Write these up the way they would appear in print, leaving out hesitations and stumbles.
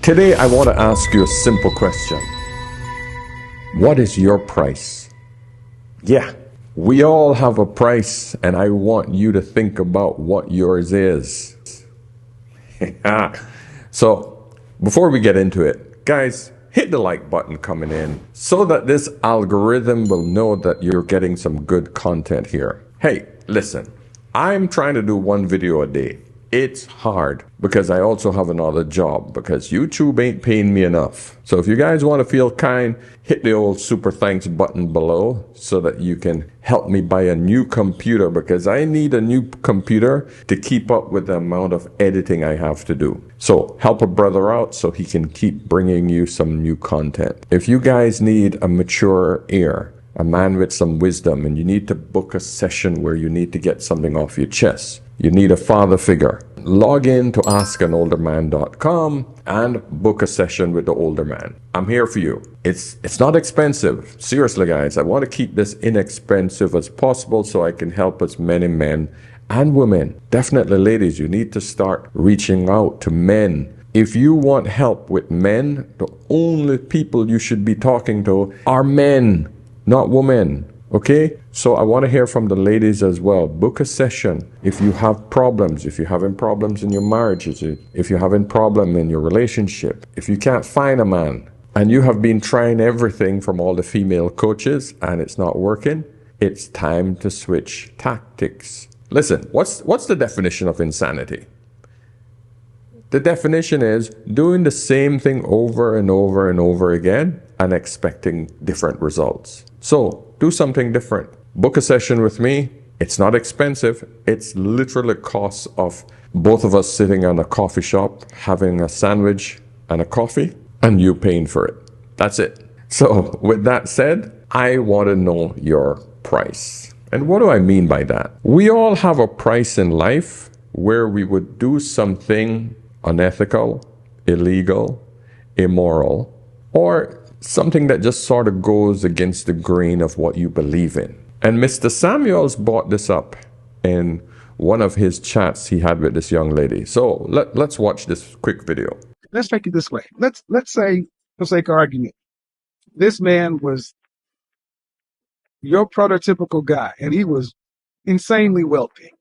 Today, I want to ask you a simple question. What is your price? Yeah, we all have a price, and I want you to think about what yours is. So, before we get into it, guys, hit the like button coming in so that this algorithm will know that you're getting some good content here. Hey, listen, I'm trying to do one video a day. It's hard because I also have another job because YouTube ain't paying me enough. So if you guys want to feel kind, hit the old super thanks button below so that you can help me buy a new computer because I need a new computer to keep up with the amount of editing I have to do. So help a brother out so he can keep bringing you some new content. If you guys need a mature ear, a man with some wisdom, and you need to book a session where you need to get something off your chest, you need a father figure, log in to askanolderman.com and book a session with the older man. I'm here for you. It's not expensive. Seriously, guys, I want to keep this inexpensive as possible so I can help as many men and women. Definitely, ladies, you need to start reaching out to men. If you want help with men, the only people you should be talking to are men, not women. Okay? So I want to hear from the ladies as well. Book a session. If you have problems, if you're having problems in your marriages, if you're having problem in your relationship, if you can't find a man and you have been trying everything from all the female coaches and it's not working, it's time to switch tactics. Listen, what's the definition of insanity? The definition is doing the same thing over and over and over again and expecting different results. So do something different. Book a session with me. It's not expensive. It's literally cost of both of us sitting in a coffee shop, having a sandwich and a coffee, and you paying for it. That's it. So with that said, I want to know your price. And what do I mean by that? We all have a price in life where we would do something unethical, illegal, immoral, or something that just sort of goes against the grain of what you believe in. And Mr. Samuels brought this up in one of his chats he had with this young lady. So let's watch this quick video. Let's take it this way. Let's say, for sake of argument, this man was your prototypical guy, and he was insanely wealthy.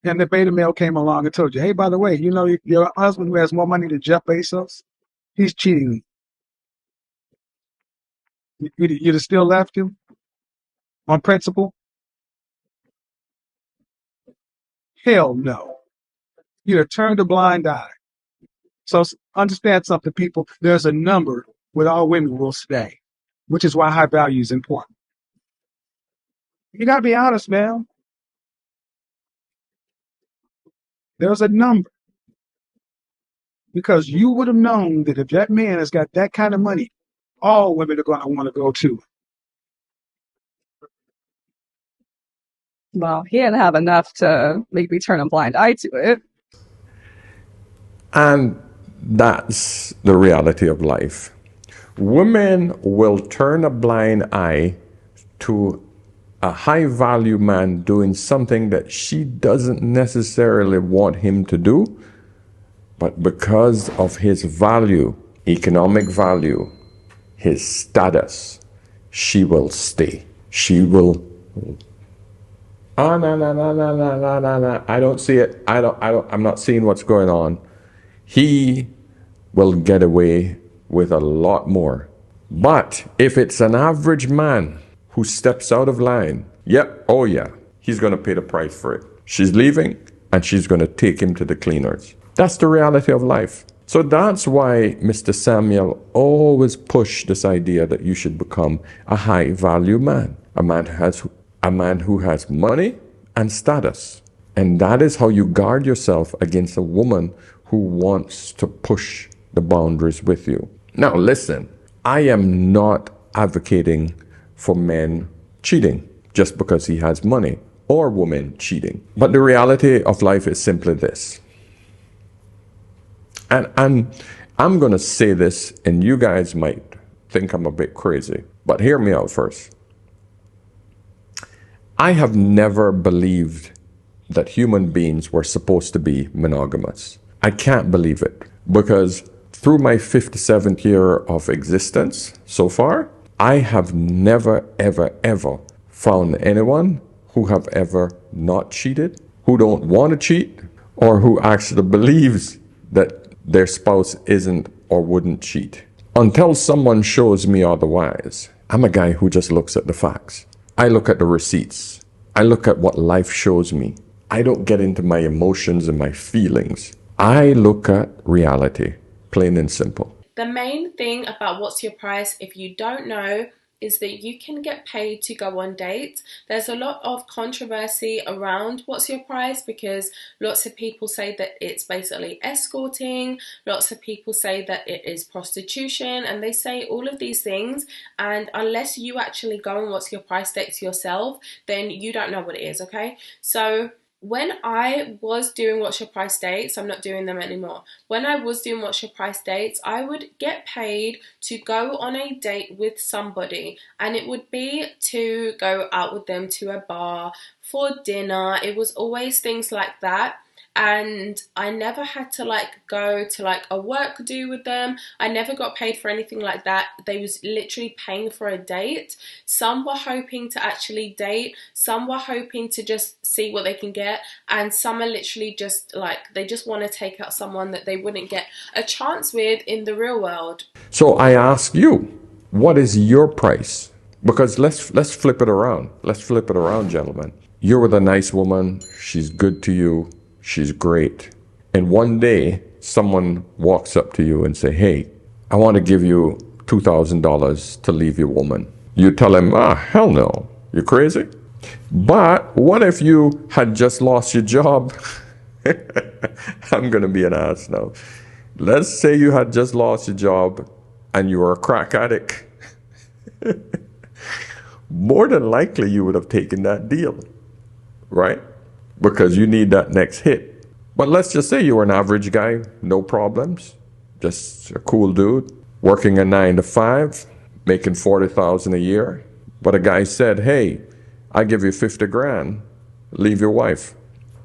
And the beta male came along and told you, hey, by the way, you know, your husband who has more money than Jeff Bezos, he's cheating. You'd have still left him on principle? Hell no. You'd have turned a blind eye. So understand something, people. There's a number with all women will stay, which is why high value is important. You got to be honest, man. There's a number. Because you would have known that if that man has got that kind of money, all women are going to want to go to. Well, he didn't have enough to make me turn a blind eye to it. And that's the reality of life. Women will turn a blind eye to a high value man doing something that she doesn't necessarily want him to do, but because of his value, economic value, his status, she will stay. She will. No. I don't see it. I'm not seeing what's going on. He will get away with a lot more. But if it's an average man who steps out of line, oh yeah, he's going to pay the price for it. She's leaving and she's going to take him to the cleaners. That's the reality of life. So that's why Mr. Samuel always pushed this idea that you should become a high value man, a man who has money and status. And that is how you guard yourself against a woman who wants to push the boundaries with you. Now listen, I am not advocating for men cheating just because he has money or women cheating. But the reality of life is simply this. And I'm going to say this, and you guys might think I'm a bit crazy, but hear me out first. I have never believed that human beings were supposed to be monogamous. I can't believe it because through my 57th year of existence so far, I have never, ever, ever found anyone who have ever not cheated, who don't want to cheat, or who actually believes that their spouse isn't or wouldn't cheat. Until someone shows me otherwise, I'm a guy who just looks at the facts. I look at the receipts. I look at what life shows me. I don't get into my emotions and my feelings. I look at reality, plain and simple. The main thing about what's your price, if you don't know, is that you can get paid to go on dates. There's a lot of controversy around what's your price because lots of people say that it's basically escorting, lots of people say that it is prostitution, and they say all of these things, and unless you actually go on what's your price dates yourself, then you don't know what it is, okay? So when I was doing What's Your Price dates, I'm not doing them anymore. When I was doing What's Your Price dates, I would get paid to go on a date with somebody, and it would be to go out with them to a bar, for dinner. It was always things like that. And I never had to go to a work do with them. I never got paid for anything like that. They was literally paying for a date. Some were hoping to actually date. Some were hoping to just see what they can get. And some are literally just they just want to take out someone that they wouldn't get a chance with in the real world. So I ask you, what is your price? Because let's flip it around. Let's flip it around, gentlemen. You're with a nice woman. She's good to you. She's great. And one day, someone walks up to you and say, hey, I want to give you $2,000 to leave your woman. You tell him, hell no. You're crazy? But what if you had just lost your job? I'm going to be an ass now. Let's say you had just lost your job and you were a crack addict. More than likely, you would have taken that deal, right? Because you need that next hit. But let's just say you were an average guy, no problems, just a cool dude, working a 9 to 5, making $40,000 a year. But a guy said, hey, I give you 50 grand, leave your wife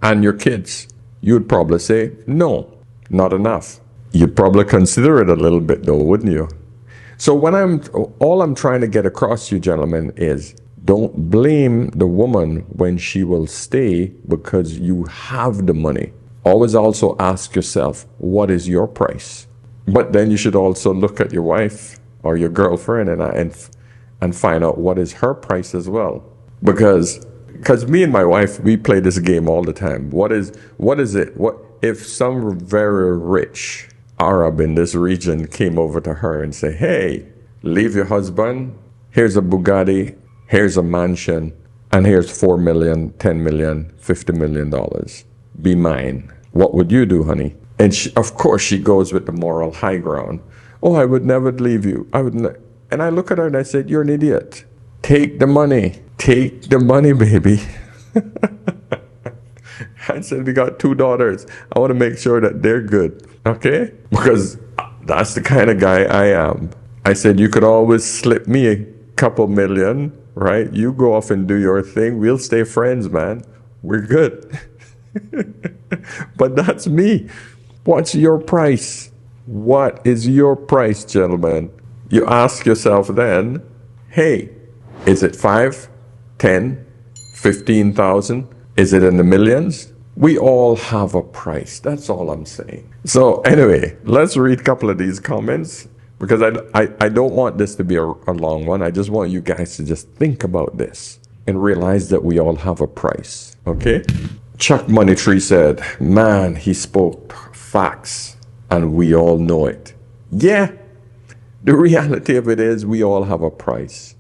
and your kids. You'd probably say, no, not enough. You'd probably consider it a little bit though, wouldn't you? So all I'm trying to get across to you, gentlemen, is don't blame the woman when she will stay because you have the money. Always also ask yourself, what is your price? But then you should also look at your wife or your girlfriend and find out what is her price as well. Because me and my wife, we play this game all the time. What is it? What if some very rich Arab in this region came over to her and say, hey, leave your husband, here's a Bugatti, here's a mansion, and here's $4 million, $10 million, $50 million. Be mine. What would you do, honey? And of course, she goes with the moral high ground. Oh, I would never leave you. And I look at her and I said, you're an idiot. Take the money. Take the money, baby. I said, we got 2 daughters. I want to make sure that they're good. Okay? Because that's the kind of guy I am. I said, you could always slip me a couple million, right? You go off and do your thing. We'll stay friends, man. We're good. But that's me. What's your price? What is your price, gentlemen? You ask yourself then, hey, is it 5, 10, 15,000? Is it in the millions? We all have a price. That's all I'm saying. So anyway, let's read a couple of these comments because I don't want this to be a long one. I just want you guys to just think about this and realize that we all have a price. Okay? Chuck Moneytree said, man, he spoke facts and we all know it. Yeah, the reality of it is we all have a price.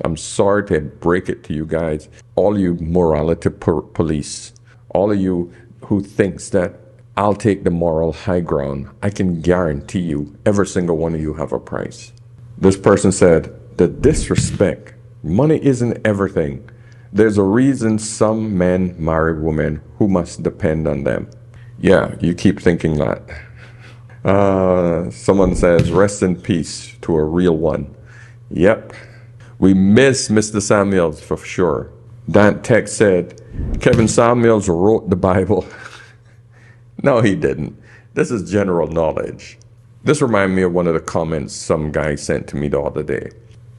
I'm sorry to break it to you guys, all you morality police, all of you who thinks that I'll take the moral high ground. I can guarantee you, every single one of you have a price. This person said, the disrespect, money isn't everything. There's a reason some men marry women who must depend on them. Yeah, you keep thinking that. Someone says, rest in peace to a real one. Yep. We miss Mr. Samuels for sure. Dan Tech said, Kevin Samuels wrote the Bible. No, he didn't. This is general knowledge. This reminded me of one of the comments some guy sent to me the other day.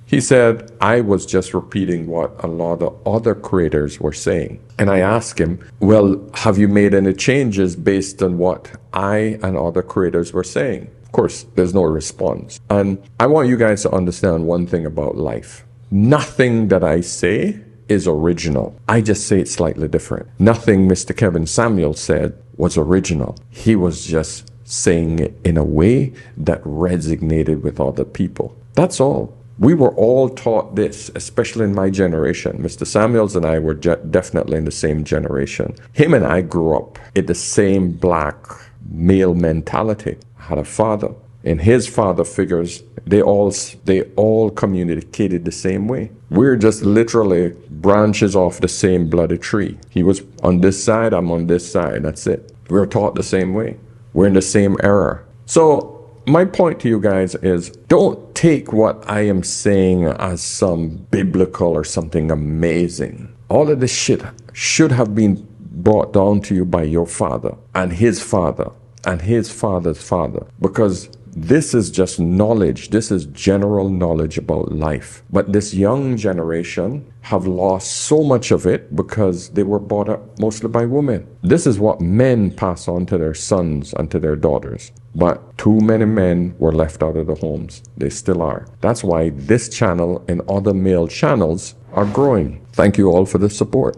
He said, I was just repeating what a lot of other creators were saying. And I asked him, well, have you made any changes based on what I and other creators were saying? Of course, there's no response. And I want you guys to understand one thing about life. Nothing that I say is original. I just say it slightly different. Nothing Mr. Kevin Samuel said was original. He was just saying it in a way that resonated with other people. That's all. We were all taught this, especially in my generation. Mr. Samuels and I were definitely in the same generation. Him and I grew up in the same black male mentality. I had a father, and his father figures, they all communicated the same way. We're just literally branches off the same bloody tree. He was on this side, I'm on this side. That's it. We're taught the same way. We're in the same era. So my point to you guys is, don't take what I am saying as some biblical or something amazing. All of this shit should have been brought down to you by your father and his father and his father's father, because this is just knowledge. This is general knowledge about life. But this young generation have lost so much of it because they were brought up mostly by women. This is what men pass on to their sons and to their daughters. But too many men were left out of the homes. They still are. That's why this channel and other male channels are growing. Thank you all for the support.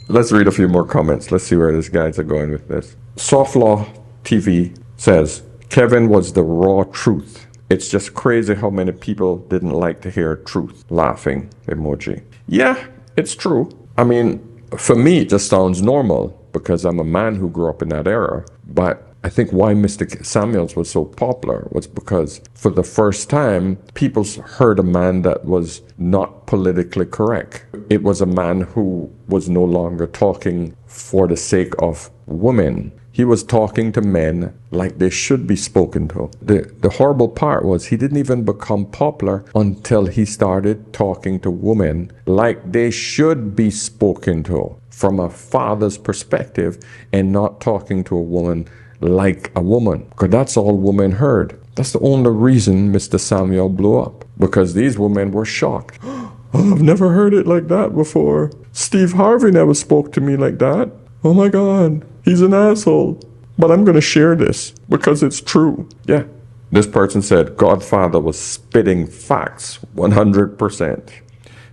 Let's read a few more comments. Let's see where these guys are going with this. Soft Law TV says, Kevin was the raw truth. It's just crazy how many people didn't like to hear truth. Laughing emoji. Yeah, it's true. I mean, for me, it just sounds normal because I'm a man who grew up in that era. But I think why Mr. Samuels was so popular was because for the first time, people heard a man that was not politically correct. It was a man who was no longer talking for the sake of women. He was talking to men like they should be spoken to. The horrible part was he didn't even become popular until he started talking to women like they should be spoken to from a father's perspective, and not talking to a woman like a woman, because that's all women heard. That's the only reason Mr. Samuel blew up, because these women were shocked. Oh, I've never heard it like that before. Steve Harvey never spoke to me like that. Oh my God, he's an asshole. But I'm going to share this because it's true. Yeah. This person said Godfather was spitting facts 100%.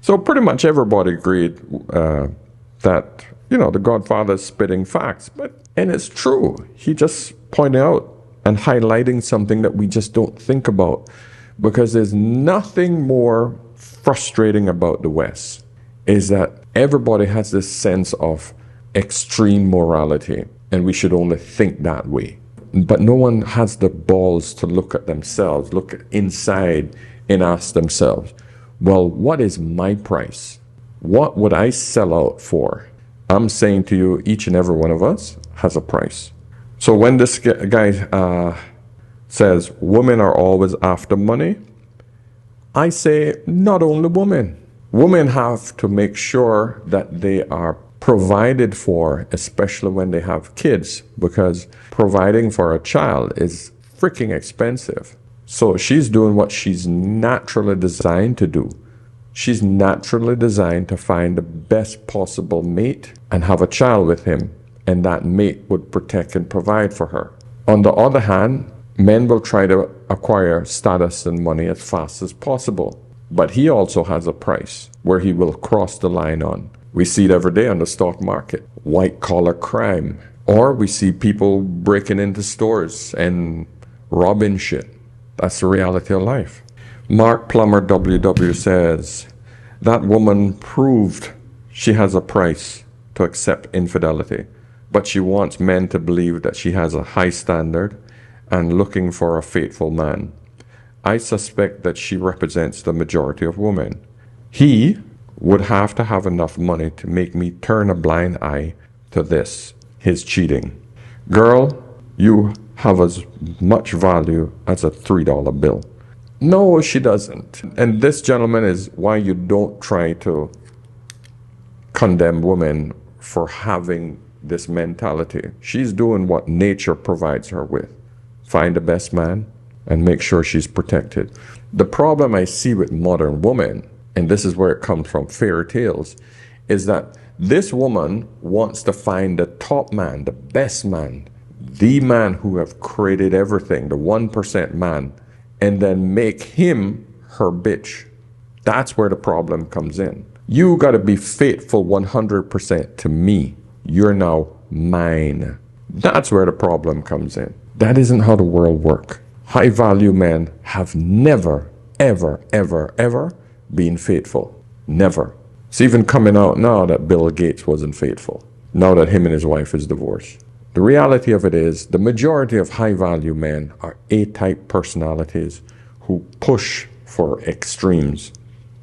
So pretty much everybody agreed that, the Godfather is spitting facts. And it's true. He just pointed out and highlighting something that we just don't think about, because there's nothing more frustrating about the West is that everybody has this sense of extreme morality, and we should only think that way. But no one has the balls to look at themselves, look inside and ask themselves, well, what is my price? What would I sell out for? I'm saying to you, each and every one of us has a price. So when this guy says women are always after money, I say not only women. Women have to make sure that they are provided for, especially when they have kids, because providing for a child is freaking expensive. So she's doing what she's naturally designed to do. She's naturally designed to find the best possible mate and have a child with him, and that mate would protect and provide for her. On the other hand, men will try to acquire status and money as fast as possible, but he also has a price where he will cross the line on. We see it every day on the stock market, white-collar crime. Or we see people breaking into stores and robbing shit. That's the reality of life. Mark Plummer WW says, that woman proved she has a price to accept infidelity, but she wants men to believe that she has a high standard and looking for a faithful man. I suspect that she represents the majority of women. He would have to have enough money to make me turn a blind eye to this, his cheating. Girl, you have as much value as a $3 bill. No, she doesn't. And this, gentleman, is why you don't try to condemn women for having this mentality. She's doing what nature provides her with. Find the best man and make sure she's protected. The problem I see with modern women, and this is where it comes from, fairy tales, is that this woman wants to find the top man, the best man, the man who have created everything, the 1% man, and then make him her bitch. That's where the problem comes in. You got to be faithful 100% to me. You're now mine. That's where the problem comes in. That isn't how the world works. High value men have never, ever, ever, ever been faithful. Never. It's even coming out now that Bill Gates wasn't faithful, now that him and his wife is divorced. The reality of it is the majority of high value men are A-type personalities who push for extremes.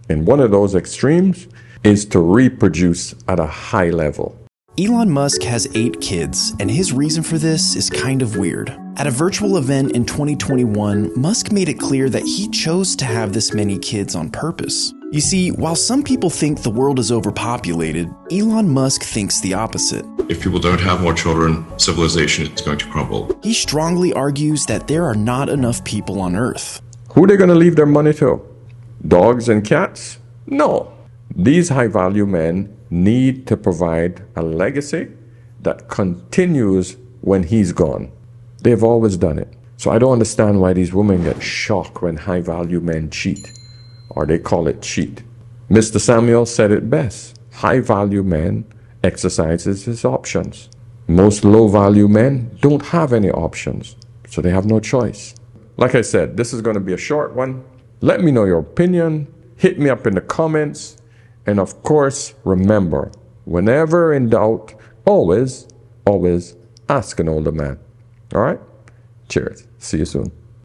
And one of those extremes is to reproduce at a high level. Elon Musk has 8 kids, and his reason for this is kind of weird. At a virtual event in 2021, Musk made it clear that he chose to have this many kids on purpose. You see, while some people think the world is overpopulated, Elon Musk thinks the opposite. If people don't have more children, civilization is going to crumble. He strongly argues that there are not enough people on Earth. Who are they going to leave their money to? Dogs and cats? No. These high-value men need to provide a legacy that continues when he's gone. They've always done it. So I don't understand why these women get shocked when high-value men cheat, or they call it cheat. Mr. Samuel said it best. High-value men exercises his options. Most low-value men don't have any options, so they have no choice. Like I said, this is going to be a short one. Let me know your opinion. Hit me up in the comments. And of course, remember, whenever in doubt, always ask an older man. All right? Cheers. See you soon.